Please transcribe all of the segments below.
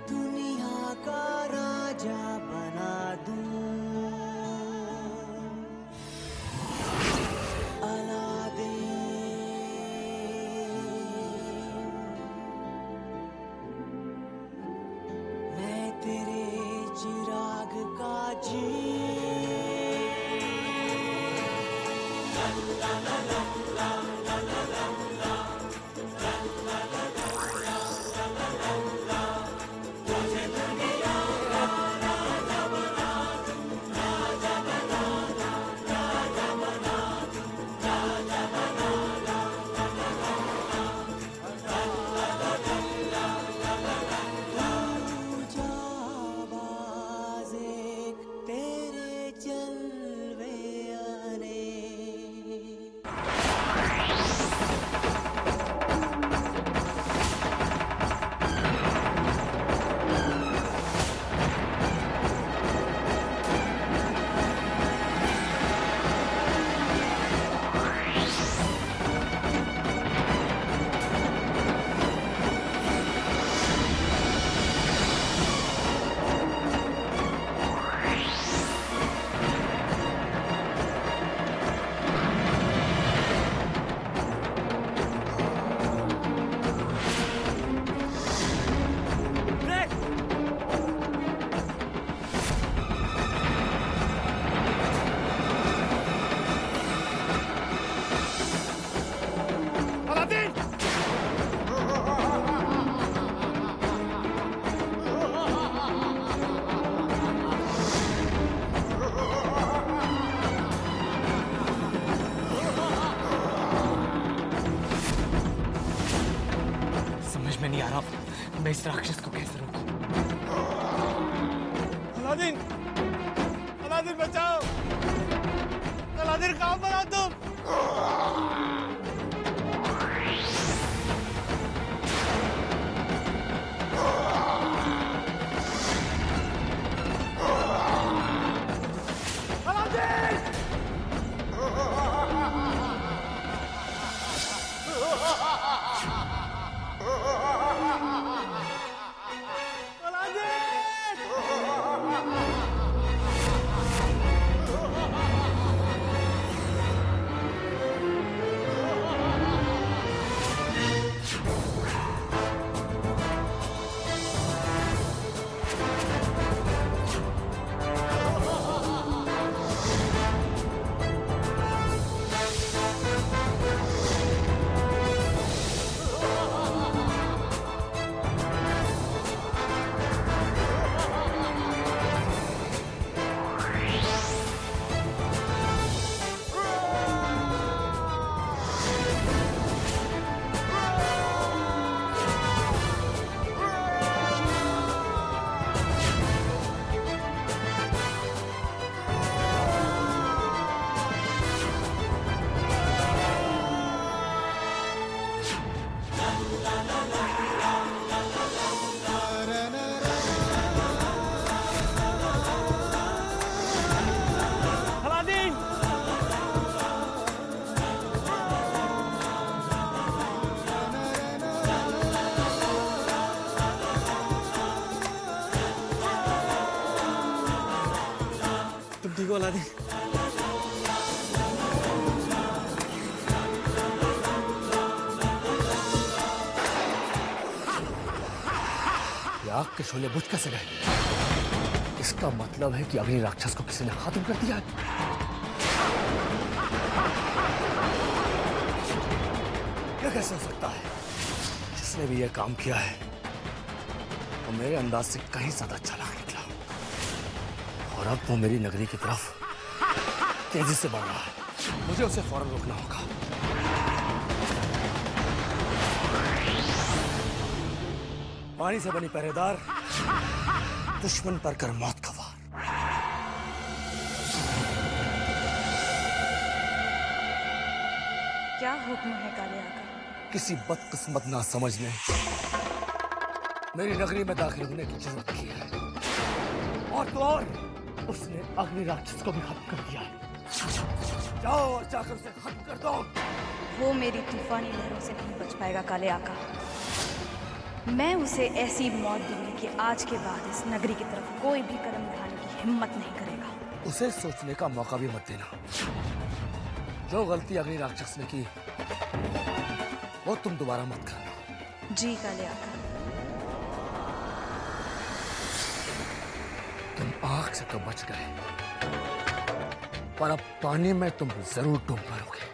दुनिया का राजा बना दूं, अलादीन। मैं तेरे चिराग का जी, नहीं आ रहा मैं इस राक्षस को कैसे रोकूं? अलादीन, अलादीन बचाओ! अलादीन कहां पर हो तुम? ठीक हो अलादीन? आग के शोले बुझ कैसे गए? इसका मतलब है कि अग्नि राक्षस को किसी ने खत्म कर दिया है। यह कैसे हो सकता है? जिसने भी यह काम किया है वो मेरे अंदाज से कहीं ज्यादा चालाक निकला और अब वो मेरी नगरी की तरफ तेजी से बढ़ रहा है। मुझे उसे फौरन रोकना होगा। पानी से बनी पहरेदार, दुश्मन पर कर मौत का वार। क्या हुक्म है काले आका? किसी बदकिस्मत ना समझ ने मेरी नगरी में दाखिल होने की जरूरत की है, और तो और उसने अग्नि राक्षस को भी खत्म कर दिया है। जाओ और जाकर उसे खत्म कर दो। वो मेरी तूफानी लहरों से नहीं बच पाएगा काले आका। मैं उसे ऐसी मौत दूंगी कि आज के बाद इस नगरी की तरफ कोई भी कदम बढ़ाने की हिम्मत नहीं करेगा। उसे सोचने का मौका भी मत देना। जो गलती अग्नि राक्षस ने की वो तुम दोबारा मत करना। जी काले आका। तुम आग से तो बच गए, पर अब पानी में तुम जरूर डूब मरोगे।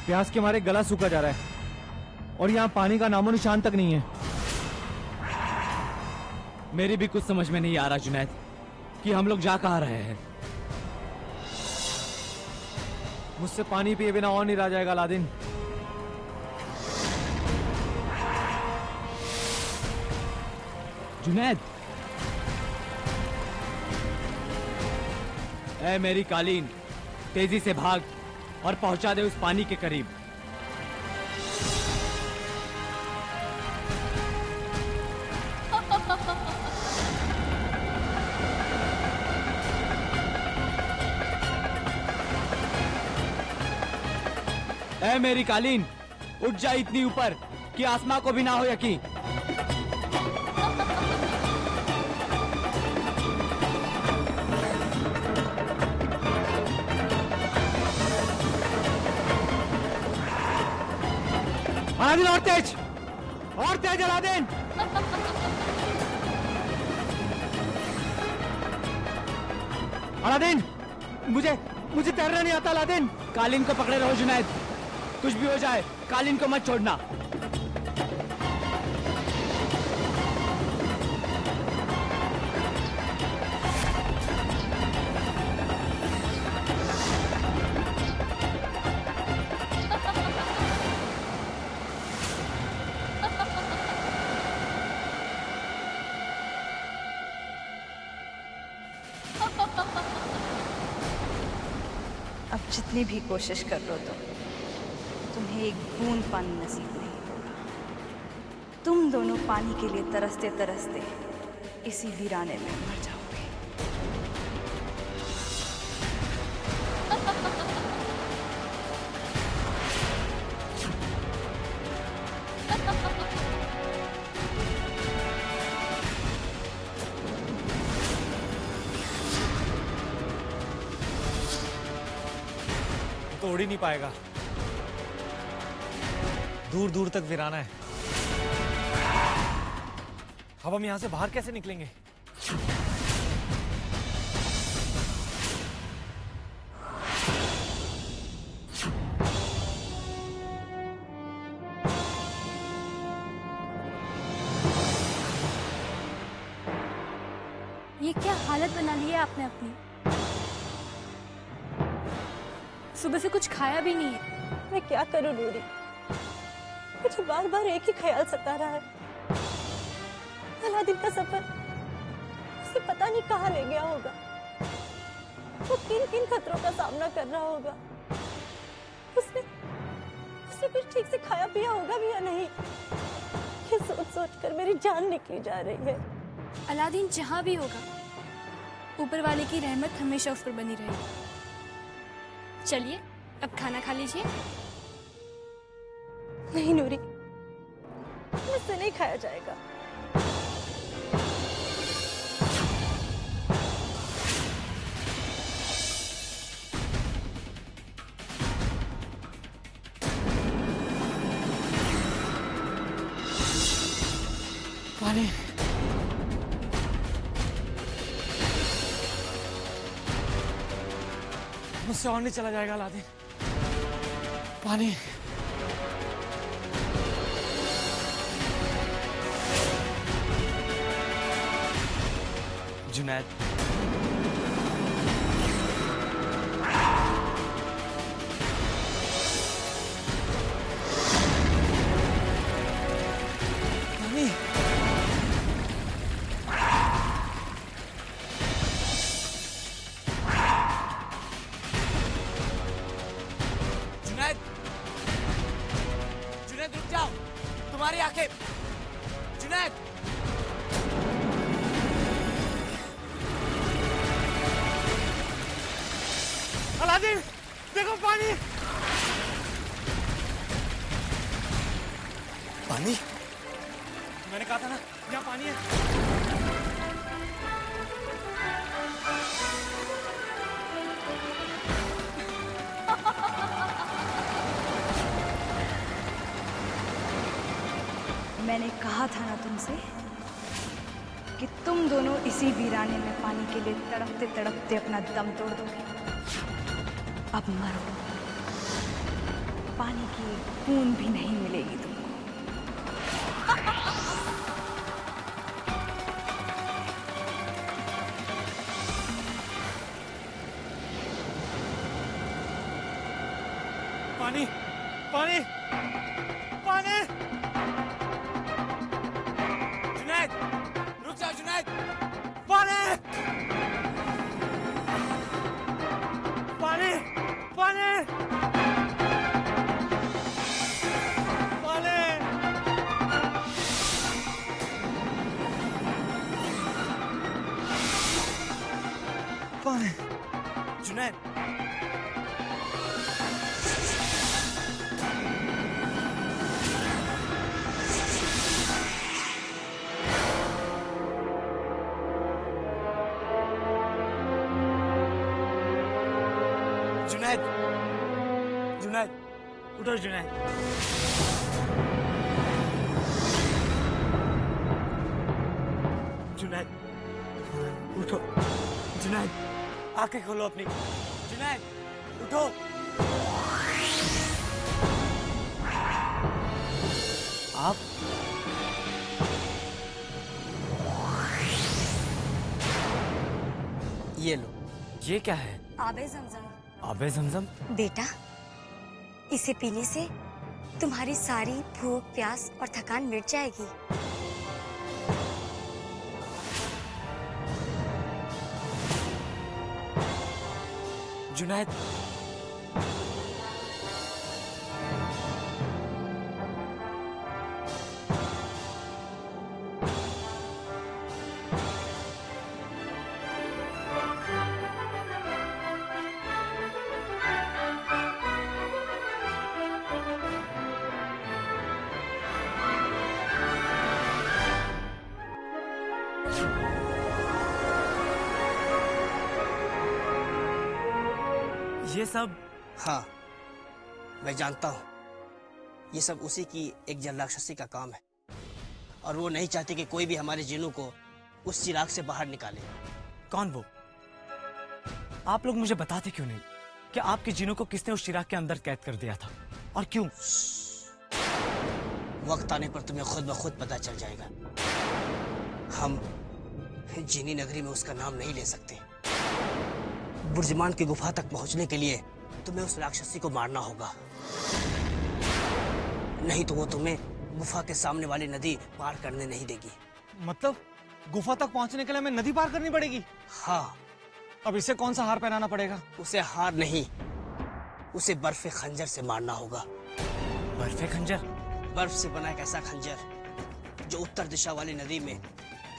प्यास के मारे गला सूखा जा रहा है और यहाँ पानी का नामो निशान तक नहीं है। मेरी भी कुछ समझ में नहीं आ रहा जुनैद कि हम लोग जा कहाँ रहे हैं। मुझसे पानी पिए बिना और नहीं रह जाएगा अलादीन। जुनैद, ऐ मेरी कालीन, तेजी से भाग और पहुंचा दे उस पानी के करीब। ऐ मेरी कालीन, उठ जा इतनी ऊपर कि आसमां को भी ना हो यकीन। अलादीन और तेज अलादीन। अलादीन, मुझे तैरना नहीं आता अलादीन। कालीन को पकड़े रहो जुनैद, कुछ भी हो जाए कालीन को मत छोड़ना। अब जितनी भी कोशिश कर लो तुम्हें एक बूंद पानी नसीब नहीं होगा। तुम दोनों पानी के लिए तरसते तरसते इसी वीराने में मर जाओगे। तो उड़ ही नहीं पाएगा, दूर दूर तक वीराना है। अब हम यहां से बाहर कैसे निकलेंगे? ये क्या हालत बना ली है आपने अपनी? सुबह से कुछ खाया भी नहीं है। मैं क्या करूं नूरी, मुझे बार बार एक ही ख्याल सता रहा है। अलादीन का सफर उसे पता नहीं कहाँ ले गया होगा। वो किन किन खतरों का सामना कर रहा होगा। उसने कुछ ठीक से खाया पिया होगा भी या नहीं, ये सोच सोच कर मेरी जान निकली जा रही है। अलादीन जहाँ भी होगा, ऊपर वाले की रहमत हमेशा उस पर बनी रहेगी। चलिए अब खाना खा लीजिए। नहीं नूरी, मुझसे नहीं खाया जाएगा। पानी, मुझसे और नहीं चला जाएगा अलादीन। पानी, जुनैद, पानी, जुनैद, जुनैद रुक जाओ, तुम्हारी आंखें, जुनैद। अलादीन देखो पानी। पानी? मैंने कहा था ना यहाँ पानी है। मैंने कहा था ना तुमसे कि तुम दोनों इसी वीराने में पानी के लिए तड़पते तड़पते अपना दम तोड़ दोगे। अब मरो, पानी की एक बूंद भी नहीं मिलेगी तुमको। पानी पानी पानी। जुनैद रुक जा जुनैद। पानी पानी पानी पानी। पानी जुनैद। जुनैद जुनैद उठो जुनैद। जुनैद उठो। जुनैद आंखें खोलो अपनी। जुनैद उठो। आप ये लो। ये क्या है? आबे जमजम। आबे जमजम? बेटा, इसे पीने से तुम्हारी सारी भूख प्यास और थकान मिट जाएगी। जुनैद, ये सब? हाँ, मैं जानता हूँ। ये सब उसी की एक जल राक्षसी का काम है और वो नहीं चाहती कि कोई भी हमारे जिनों को उस चिराग से बाहर निकाले। कौन वो? आप लोग मुझे बताते क्यों नहीं कि आपके जिनों को किसने उस चिराग के अंदर कैद कर दिया था और क्यों? वक्त आने पर तुम्हें खुद ब खुद पता चल जाएगा। हम जिनी नगरी में उसका नाम नहीं ले सकते। बुर्जमान की गुफा तक पहुंचने के लिए तुम्हें उस राक्षसी को मारना होगा, नहीं तो वो तुम्हें गुफा के सामने वाली नदी पार करने नहीं देगी। मतलब गुफा तक पहुंचने के लिए हमें नदी पार करनी पड़ेगी? हाँ। अब इसे कौन सा हार पहनाना पड़ेगा? उसे हार नहीं, उसे बर्फ खंजर से मारना होगा। बर्फे खंजर? बर्फ से बना एक ऐसा खंजर जो उत्तर दिशा वाली नदी में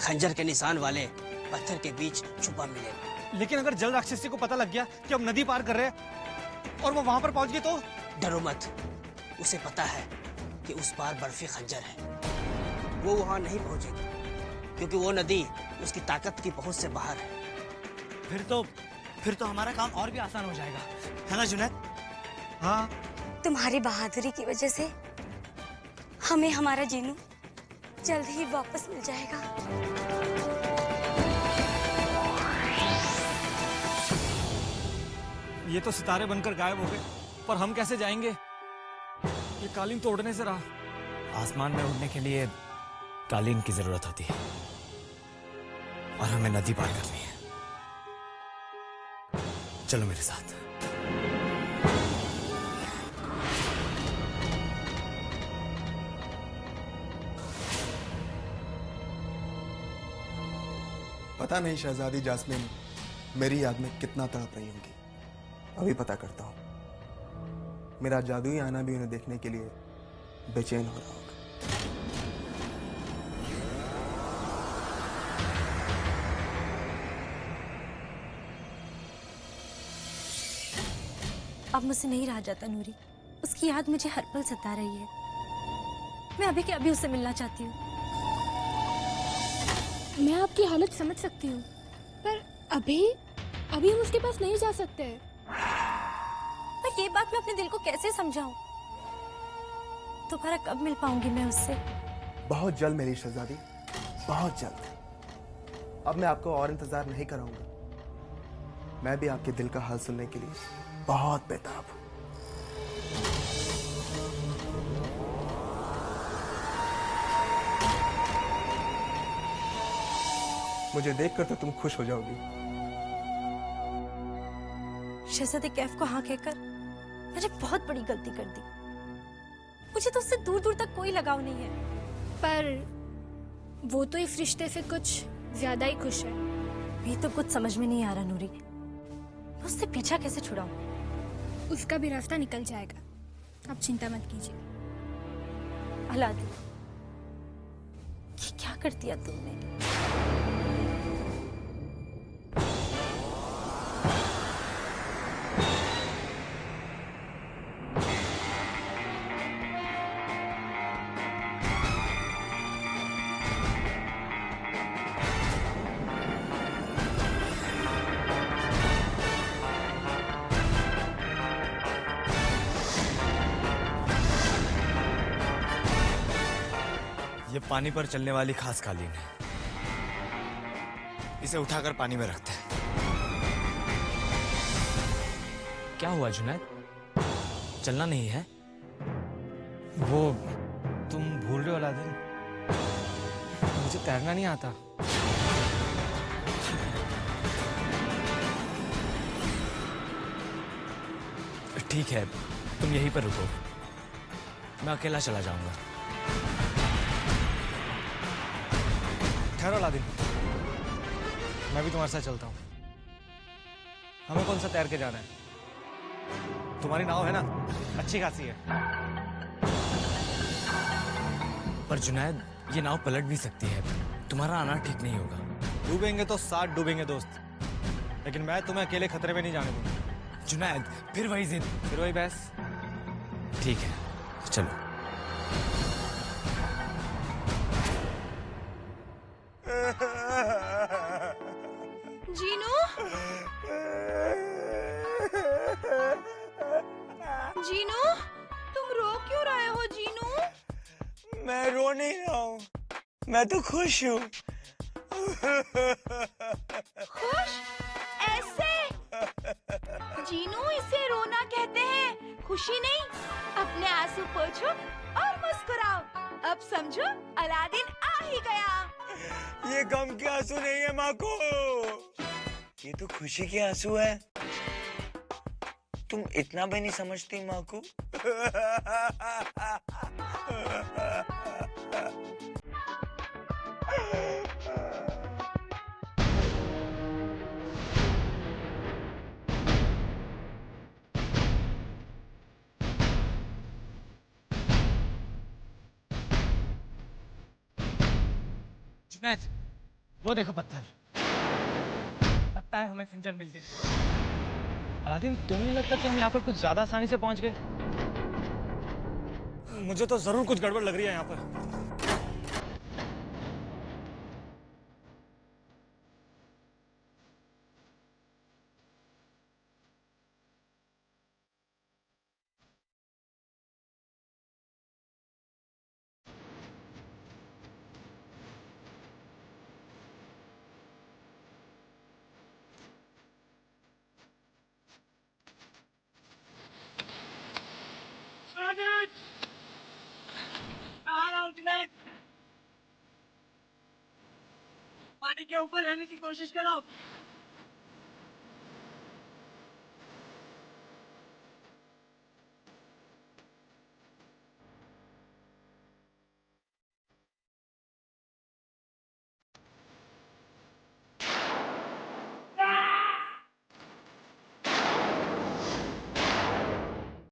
खंजर के निशान वाले पत्थर के बीच छुपा मिलेगा। लेकिन अगर जल राक्षसी को पता लग गया कि हम नदी पार कर रहे हैं और वो वहां पर पहुंच गई तो? डरो मत, उसे पता है कि उस पार बर्फी खंजर है। वो वहां नहीं पहुंचेगी क्योंकि वो नदी उसकी ताकत की पहुंच से बाहर है। फिर तो हमारा काम और भी आसान हो जाएगा, है ना जुनैद? हाँ। तुम्हारी बहादुरी की वजह से हमें हमारा जीनू जल्द ही वापस मिल जाएगा। ये तो सितारे बनकर गायब हो गए, पर हम कैसे जाएंगे? ये कालीन तो उड़ने से रहा। आसमान में उड़ने के लिए कालीन की जरूरत होती है और हमें नदी पार करनी है। चलो मेरे साथ। पता नहीं शहजादी जास्मिन मेरी याद में कितना तड़प रही होंगी। अभी पता करता हूं। मेरा जादुई आना भी उन्हें देखने के लिए बेचैन हो रहा होगा। ख्वाब मुझसे नहीं रहा जाता नूरी। उसकी याद मुझे हर पल सता रही है। मैं अभी के अभी उससे मिलना चाहती हूँ। मैं आपकी हालत समझ सकती हूँ, पर अभी हम उसके पास नहीं जा सकते। पर ये बात मैं अपने दिल को कैसे समझाऊं? दोबारा कब मिल पाऊंगी मैं उससे? बहुत जल्द मेरी शहजादी, बहुत जल्द। अब मैं आपको और इंतजार नहीं कराऊंगा। मैं भी आपके दिल का हाल सुनने के लिए बहुत बेताब हूं। मुझे देखकर तो तुम खुश हो जाओगी। शहजादे कैफ को हाँ कहकर मैंने बहुत बड़ी गलती कर दी। मुझे तो उससे दूर दूर तक कोई लगाव नहीं है। पर वो तो इस रिश्ते से कुछ ज्यादा ही खुश है। ये तो कुछ समझ में नहीं आ रहा नूरी। मैं उससे पीछा कैसे छुड़ाऊं? उसका भी रास्ता निकल जाएगा, आप चिंता मत कीजिए। अलादीन, ये क्या कर दिया तुमने? ये पानी पर चलने वाली खास कालीन है। इसे उठाकर पानी में रखते हैं। क्या हुआ जुनैद? चलना नहीं है? वो तुम भूल रहे हो अलादीन, मुझे तैरना नहीं आता। ठीक है, तुम यहीं पर रुको, मैं अकेला चला जाऊंगा। ठहरो अलादीन, मैं भी तुम्हारे साथ चलता हूँ। हमें कौन सा तैर के जाना है? तुम्हारी नाव है ना, अच्छी खासी है। पर जुनैद, ये नाव पलट भी सकती है। तुम्हारा आना ठीक नहीं होगा। डूबेंगे तो साथ डूबेंगे दोस्त, लेकिन मैं तुम्हें अकेले खतरे में नहीं जाने दूंगा। जुनैद, फिर वही जिद, फिर वही बहस। ठीक है, चलो। जीनू, जीनू, तुम रो क्यों रहे हो जीनू? मैं रो नहीं रहा हूँ, मैं तो खुश हूँ। खुश? ऐसे? जीनू, इसे रोना कहते हैं, खुशी नहीं। अपने आंसू पोंछो और मुस्कुराओ। अब समझो, अलादीन आ ही गया। ये गम के आंसू नहीं है माको, ये तो खुशी के आंसू है। तुम इतना भी नहीं समझती माको। जुनैद, वो देखो पत्थर। लगता है हमें खंजर मिल गई। अलादीन, तुम्हें नहीं लगता कि हम यहाँ पर कुछ ज्यादा आसानी से पहुंच गए? मुझे तो जरूर कुछ गड़बड़ लग रही है यहाँ पर। पानी के ऊपर रहने की कोशिश करो।